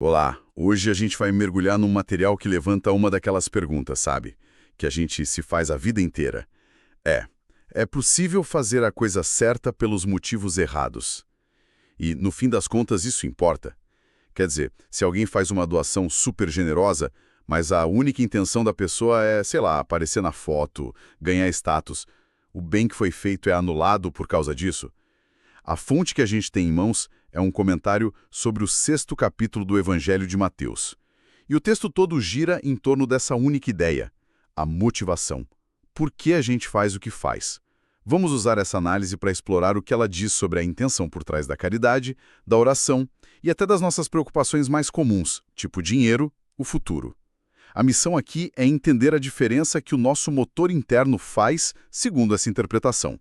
Olá, hoje a gente vai mergulhar num material que levanta uma daquelas perguntas, sabe? Que a gente se faz a vida inteira. É, é possível fazer a coisa certa pelos motivos errados? E, no fim das contas, isso importa? Quer dizer, se alguém faz uma doação super generosa, mas a única intenção da pessoa é, sei lá, aparecer na foto, ganhar status, o bem que foi feito é anulado por causa disso? A fonte que a gente tem em mãos é um comentário sobre o 6º capítulo do Evangelho de Mateus. E o texto todo gira em torno dessa única ideia, a motivação. Por que a gente faz o que faz? Vamos usar essa análise para explorar o que ela diz sobre a intenção por trás da caridade, da oração e até das nossas preocupações mais comuns, tipo dinheiro, o futuro. A missão aqui é entender a diferença que o nosso motor interno faz segundo essa interpretação.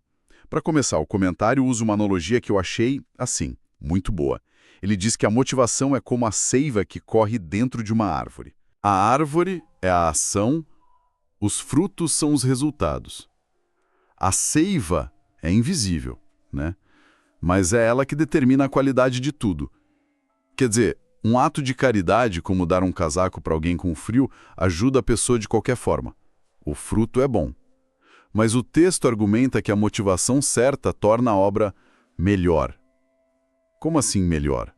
Para começar o comentário, uso uma analogia que eu achei, assim, muito boa. Ele diz que a motivação é como a seiva que corre dentro de uma árvore. A árvore é a ação, os frutos são os resultados. A seiva é invisível, né? Mas é ela que determina a qualidade de tudo. Quer dizer, um ato de caridade, como dar um casaco para alguém com frio, ajuda a pessoa de qualquer forma. O fruto é bom. Mas o texto argumenta que a motivação certa torna a obra melhor. Como assim melhor?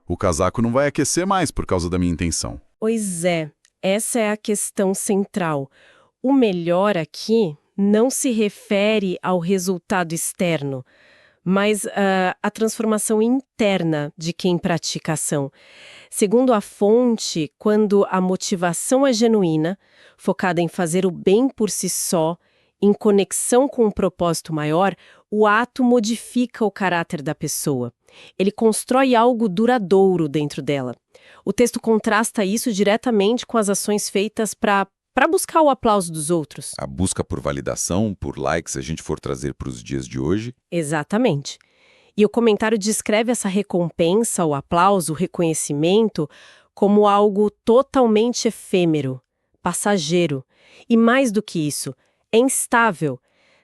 O casaco não vai aquecer mais por causa da minha intenção. Pois é, essa é a questão central. O melhor aqui não se refere ao resultado externo, mas à transformação interna de quem pratica a ação. Segundo a fonte, quando a motivação é genuína, focada em fazer o bem por si só, em conexão com um propósito maior, o ato modifica o caráter da pessoa. Ele constrói algo duradouro dentro dela. O texto contrasta isso diretamente com as ações feitas para buscar o aplauso dos outros. A busca por validação, por likes, se a gente for trazer para os dias de hoje. Exatamente. E o comentário descreve essa recompensa, o aplauso, o reconhecimento, como algo totalmente efêmero, passageiro. E mais do que isso, é instável.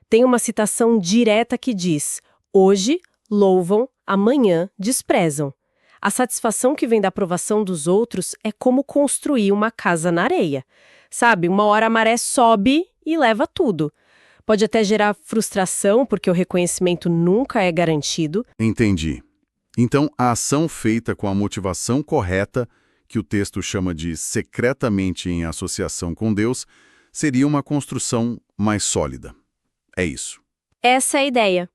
Tem uma citação direta que diz: hoje louvam, amanhã desprezam. A satisfação que vem da aprovação dos outros é como construir uma casa na areia. Sabe, uma hora a maré sobe e leva tudo. Pode até gerar frustração, porque o reconhecimento nunca é garantido. Entendi. Então, a ação feita com a motivação correta, que o texto chama de secretamente em associação com Deus, seria uma construção mais sólida. É isso. Essa é a ideia.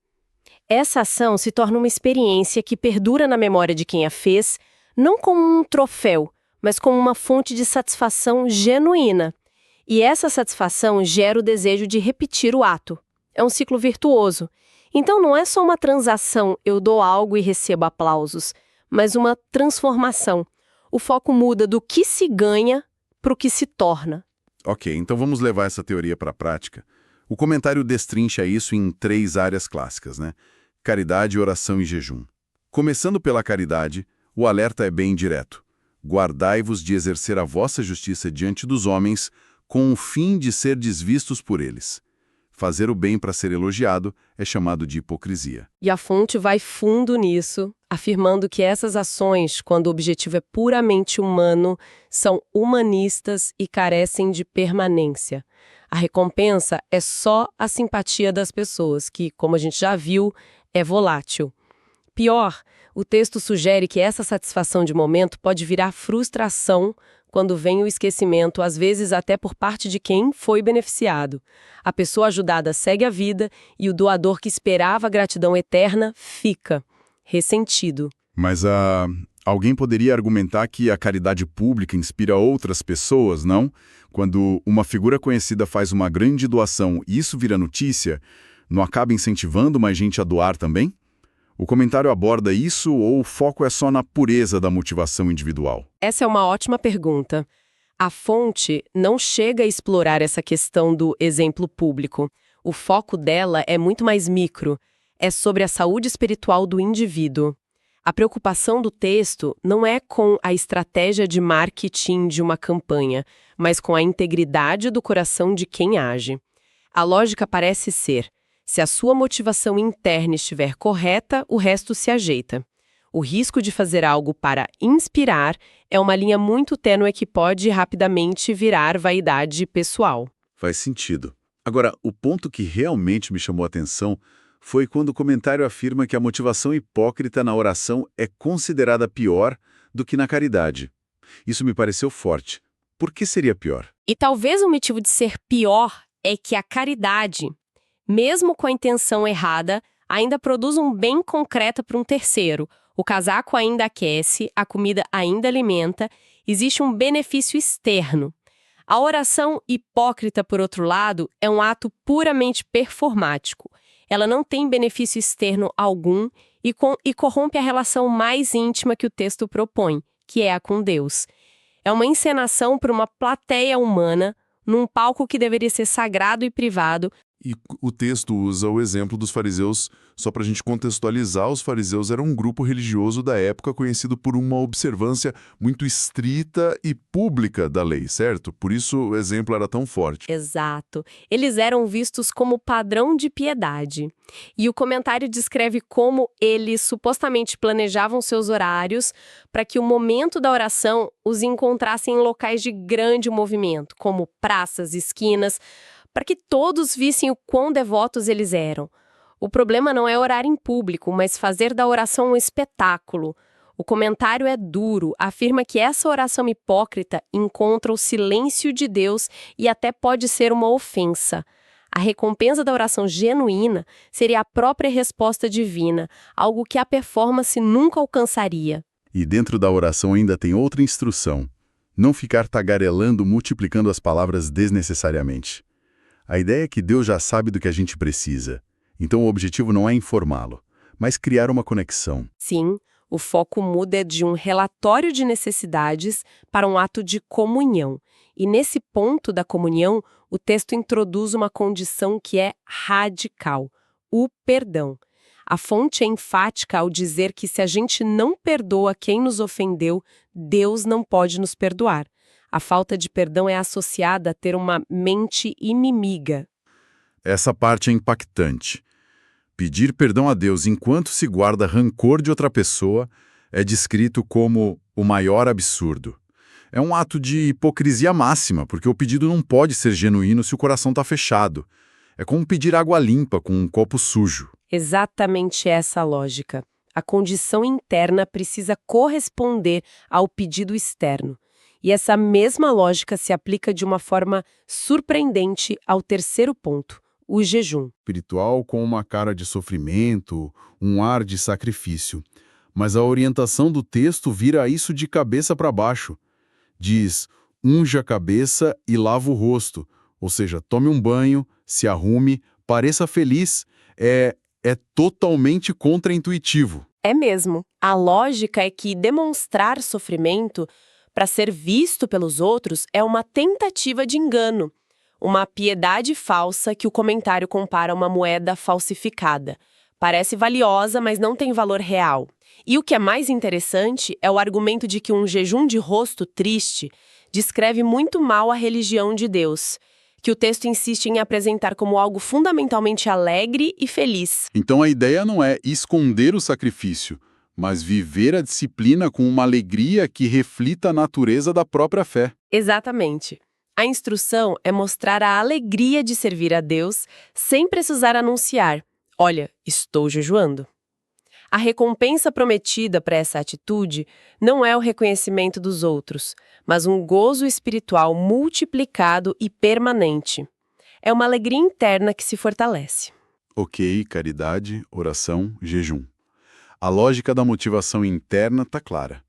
Essa ação se torna uma experiência que perdura na memória de quem a fez, não como um troféu, mas como uma fonte de satisfação genuína. E essa satisfação gera o desejo de repetir o ato. É um ciclo virtuoso. Então não é só uma transação, eu dou algo e recebo aplausos, mas uma transformação. O foco muda do que se ganha para o que se torna. Ok, então vamos levar essa teoria para a prática. O comentário destrincha isso em 3 áreas clássicas, né? Caridade, oração e jejum. Começando pela caridade, o alerta é bem direto. Guardai-vos de exercer a vossa justiça diante dos homens, com o fim de ser desvistos por eles. Fazer o bem para ser elogiado é chamado de hipocrisia. E a fonte vai fundo nisso, afirmando que essas ações, quando o objetivo é puramente humano, são humanistas e carecem de permanência. A recompensa é só a simpatia das pessoas, que, como a gente já viu, é volátil. Pior, o texto sugere que essa satisfação de momento pode virar frustração quando vem o esquecimento, às vezes até por parte de quem foi beneficiado. A pessoa ajudada segue a vida e o doador que esperava a gratidão eterna fica ressentido. Mas alguém poderia argumentar que a caridade pública inspira outras pessoas, não? Quando uma figura conhecida faz uma grande doação e isso vira notícia, não acaba incentivando mais gente a doar também? O comentário aborda isso ou o foco é só na pureza da motivação individual? Essa é uma ótima pergunta. A fonte não chega a explorar essa questão do exemplo público. O foco dela é muito mais micro. É sobre a saúde espiritual do indivíduo. A preocupação do texto não é com a estratégia de marketing de uma campanha, mas com a integridade do coração de quem age. A lógica parece ser: se a sua motivação interna estiver correta, o resto se ajeita. O risco de fazer algo para inspirar é uma linha muito tênue que pode rapidamente virar vaidade pessoal. Faz sentido. Agora, o ponto que realmente me chamou a atenção foi quando o comentário afirma que a motivação hipócrita na oração é considerada pior do que na caridade. Isso me pareceu forte. Por que seria pior? E talvez o motivo de ser pior é que a caridade, mesmo com a intenção errada, ainda produz um bem concreto para um terceiro. O casaco ainda aquece, a comida ainda alimenta, existe um benefício externo. A oração hipócrita, por outro lado, é um ato puramente performático. Ela não tem benefício externo algum e corrompe a relação mais íntima que o texto propõe, que é a com Deus. É uma encenação para uma plateia humana, num palco que deveria ser sagrado e privado. E o texto usa o exemplo dos fariseus, só para a gente contextualizar, os fariseus eram um grupo religioso da época conhecido por uma observância muito estrita e pública da lei, certo? Por isso o exemplo era tão forte. Exato. Eles eram vistos como padrão de piedade. E o comentário descreve como eles supostamente planejavam seus horários para que o momento da oração os encontrasse em locais de grande movimento, como praças, esquinas, para que todos vissem o quão devotos eles eram. O problema não é orar em público, mas fazer da oração um espetáculo. O comentário é duro, afirma que essa oração hipócrita encontra o silêncio de Deus e até pode ser uma ofensa. A recompensa da oração genuína seria a própria resposta divina, algo que a performance nunca alcançaria. E dentro da oração ainda tem outra instrução: não ficar tagarelando, multiplicando as palavras desnecessariamente. A ideia é que Deus já sabe do que a gente precisa. Então o objetivo não é informá-lo, mas criar uma conexão. Sim, o foco muda de um relatório de necessidades para um ato de comunhão. E nesse ponto da comunhão, o texto introduz uma condição que é radical: o perdão. A fonte é enfática ao dizer que se a gente não perdoa quem nos ofendeu, Deus não pode nos perdoar. A falta de perdão é associada a ter uma mente inimiga. Essa parte é impactante. Pedir perdão a Deus enquanto se guarda rancor de outra pessoa é descrito como o maior absurdo. É um ato de hipocrisia máxima, porque o pedido não pode ser genuíno se o coração está fechado. É como pedir água limpa com um copo sujo. Exatamente essa a lógica. A condição interna precisa corresponder ao pedido externo. E essa mesma lógica se aplica de uma forma surpreendente ao terceiro ponto: o jejum. Espiritual com uma cara de sofrimento, um ar de sacrifício. Mas a orientação do texto vira isso de cabeça para baixo. Diz: unja a cabeça e lava o rosto. Ou seja, tome um banho, se arrume, pareça feliz. É totalmente contraintuitivo. É mesmo. A lógica é que demonstrar sofrimento para ser visto pelos outros é uma tentativa de engano. Uma piedade falsa que o comentário compara a uma moeda falsificada. Parece valiosa, mas não tem valor real. E o que é mais interessante é o argumento de que um jejum de rosto triste descreve muito mal a religião de Deus, que o texto insiste em apresentar como algo fundamentalmente alegre e feliz. Então a ideia não é esconder o sacrifício, mas viver a disciplina com uma alegria que reflita a natureza da própria fé. Exatamente. A instrução é mostrar a alegria de servir a Deus sem precisar anunciar: olha, estou jejuando. A recompensa prometida para essa atitude não é o reconhecimento dos outros, mas um gozo espiritual multiplicado e permanente. É uma alegria interna que se fortalece. Ok, caridade, oração, jejum. A lógica da motivação interna está clara.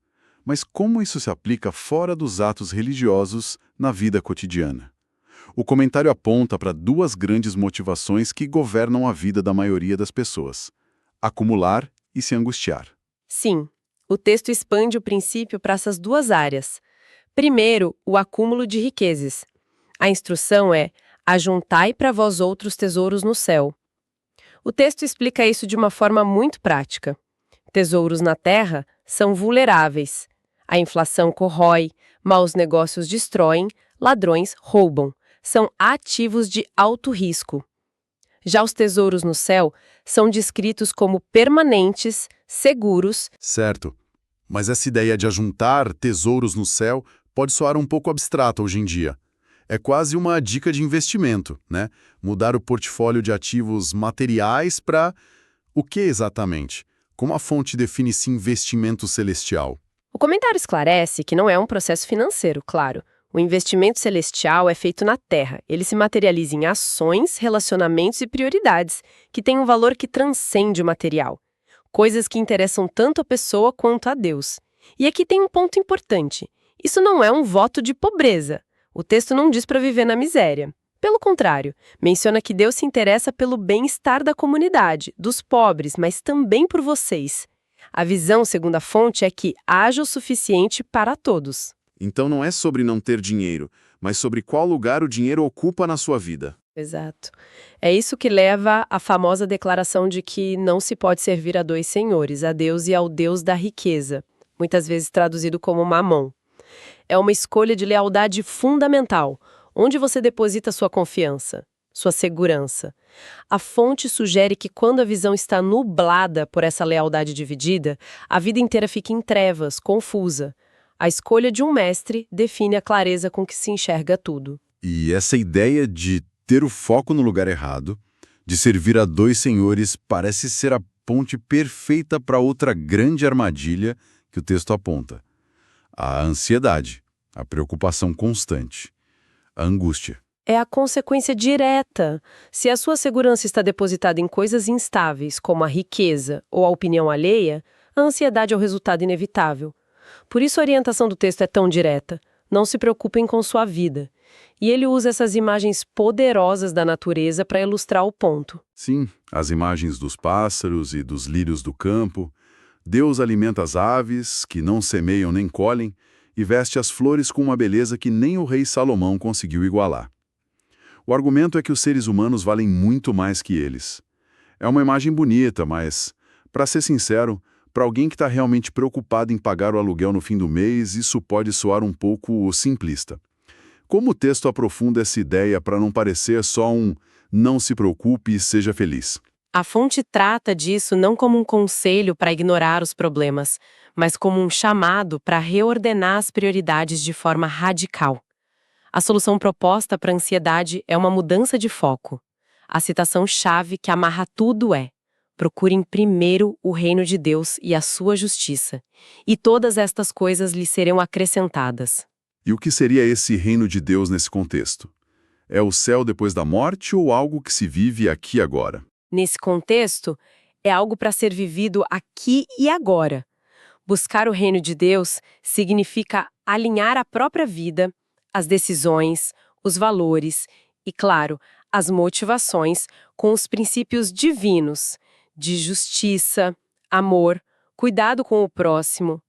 Mas como isso se aplica fora dos atos religiosos na vida cotidiana? O comentário aponta para duas grandes motivações que governam a vida da maioria das pessoas: acumular e se angustiar. Sim, o texto expande o princípio para essas duas áreas. Primeiro, o acúmulo de riquezas. A instrução é: ajuntai para vós outros tesouros no céu. O texto explica isso de uma forma muito prática. Tesouros na terra são vulneráveis. A inflação corrói, maus negócios destroem, ladrões roubam. São ativos de alto risco. Já os tesouros no céu são descritos como permanentes, seguros. Certo. Mas essa ideia de ajuntar tesouros no céu pode soar um pouco abstrata hoje em dia. É quase uma dica de investimento, né? Mudar o portfólio de ativos materiais para o que exatamente? Como a fonte define esse investimento celestial? O comentário esclarece que não é um processo financeiro, claro. O investimento celestial é feito na Terra. Ele se materializa em ações, relacionamentos e prioridades, que têm um valor que transcende o material. Coisas que interessam tanto a pessoa quanto a Deus. E aqui tem um ponto importante. Isso não é um voto de pobreza. O texto não diz para viver na miséria. Pelo contrário, menciona que Deus se interessa pelo bem-estar da comunidade, dos pobres, mas também por vocês. A visão, segundo a fonte, é que haja o suficiente para todos. Então não é sobre não ter dinheiro, mas sobre qual lugar o dinheiro ocupa na sua vida. Exato. É isso que leva à famosa declaração de que não se pode servir a dois senhores, a Deus e ao Deus da riqueza, muitas vezes traduzido como Mamon. É uma escolha de lealdade fundamental, onde você deposita sua confiança, sua segurança. A fonte sugere que quando a visão está nublada por essa lealdade dividida, a vida inteira fica em trevas, confusa. A escolha de um mestre define a clareza com que se enxerga tudo. E essa ideia de ter o foco no lugar errado, de servir a dois senhores, parece ser a ponte perfeita para outra grande armadilha que o texto aponta. A ansiedade, a preocupação constante, a angústia. É a consequência direta. Se a sua segurança está depositada em coisas instáveis, como a riqueza ou a opinião alheia, a ansiedade é o resultado inevitável. Por isso a orientação do texto é tão direta. Não se preocupem com sua vida. E ele usa essas imagens poderosas da natureza para ilustrar o ponto. Sim, as imagens dos pássaros e dos lírios do campo. Deus alimenta as aves, que não semeiam nem colhem, e veste as flores com uma beleza que nem o rei Salomão conseguiu igualar. O argumento é que os seres humanos valem muito mais que eles. É uma imagem bonita, mas, para ser sincero, para alguém que está realmente preocupado em pagar o aluguel no fim do mês, isso pode soar um pouco simplista. Como o texto aprofunda essa ideia para não parecer só um "não se preocupe e seja feliz"? A fonte trata disso não como um conselho para ignorar os problemas, mas como um chamado para reordenar as prioridades de forma radical. A solução proposta para a ansiedade é uma mudança de foco. A citação-chave que amarra tudo é: procurem primeiro o reino de Deus e a sua justiça, e todas estas coisas lhe serão acrescentadas. E o que seria esse reino de Deus nesse contexto? É o céu depois da morte ou algo que se vive aqui e agora? Nesse contexto, é algo para ser vivido aqui e agora. Buscar o reino de Deus significa alinhar a própria vida, as decisões, os valores e, claro, as motivações com os princípios divinos de justiça, amor, cuidado com o próximo.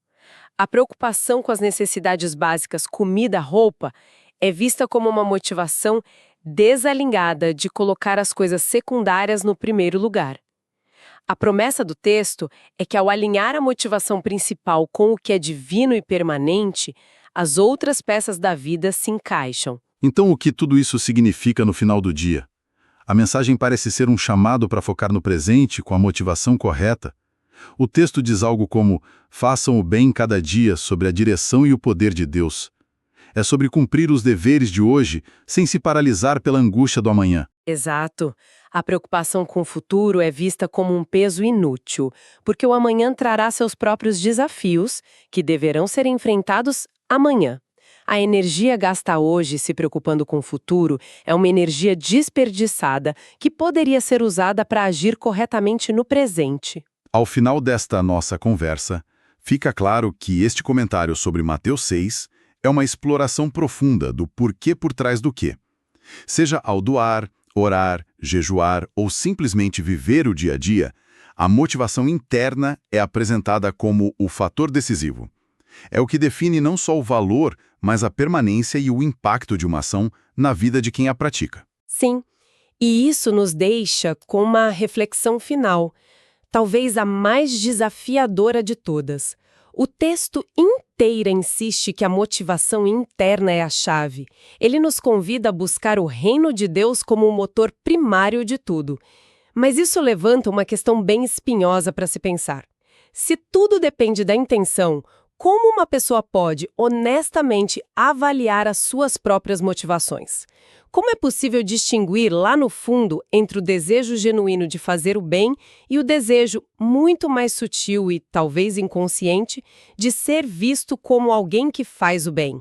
A preocupação com as necessidades básicas, comida, roupa, é vista como uma motivação desalinhada de colocar as coisas secundárias no primeiro lugar. A promessa do texto é que, ao alinhar a motivação principal com o que é divino e permanente, as outras peças da vida se encaixam. Então, o que tudo isso significa no final do dia? A mensagem parece ser um chamado para focar no presente com a motivação correta. O texto diz algo como: façam o bem cada dia sob a direção e o poder de Deus. É sobre cumprir os deveres de hoje sem se paralisar pela angústia do amanhã. Exato. A preocupação com o futuro é vista como um peso inútil, porque o amanhã trará seus próprios desafios, que deverão ser enfrentados amanhã. A energia gasta hoje se preocupando com o futuro é uma energia desperdiçada que poderia ser usada para agir corretamente no presente. Ao final desta nossa conversa, fica claro que este comentário sobre Mateus 6 é uma exploração profunda do porquê por trás do quê. Seja ao doar, orar, jejuar ou simplesmente viver o dia a dia, a motivação interna é apresentada como o fator decisivo. É o que define não só o valor, mas a permanência e o impacto de uma ação na vida de quem a pratica. Sim, e isso nos deixa com uma reflexão final, talvez a mais desafiadora de todas. O texto inteiro insiste que a motivação interna é a chave. Ele nos convida a buscar o reino de Deus como o motor primário de tudo. Mas isso levanta uma questão bem espinhosa para se pensar. Se tudo depende da intenção, como uma pessoa pode honestamente avaliar as suas próprias motivações? Como é possível distinguir lá no fundo entre o desejo genuíno de fazer o bem e o desejo muito mais sutil e talvez inconsciente de ser visto como alguém que faz o bem?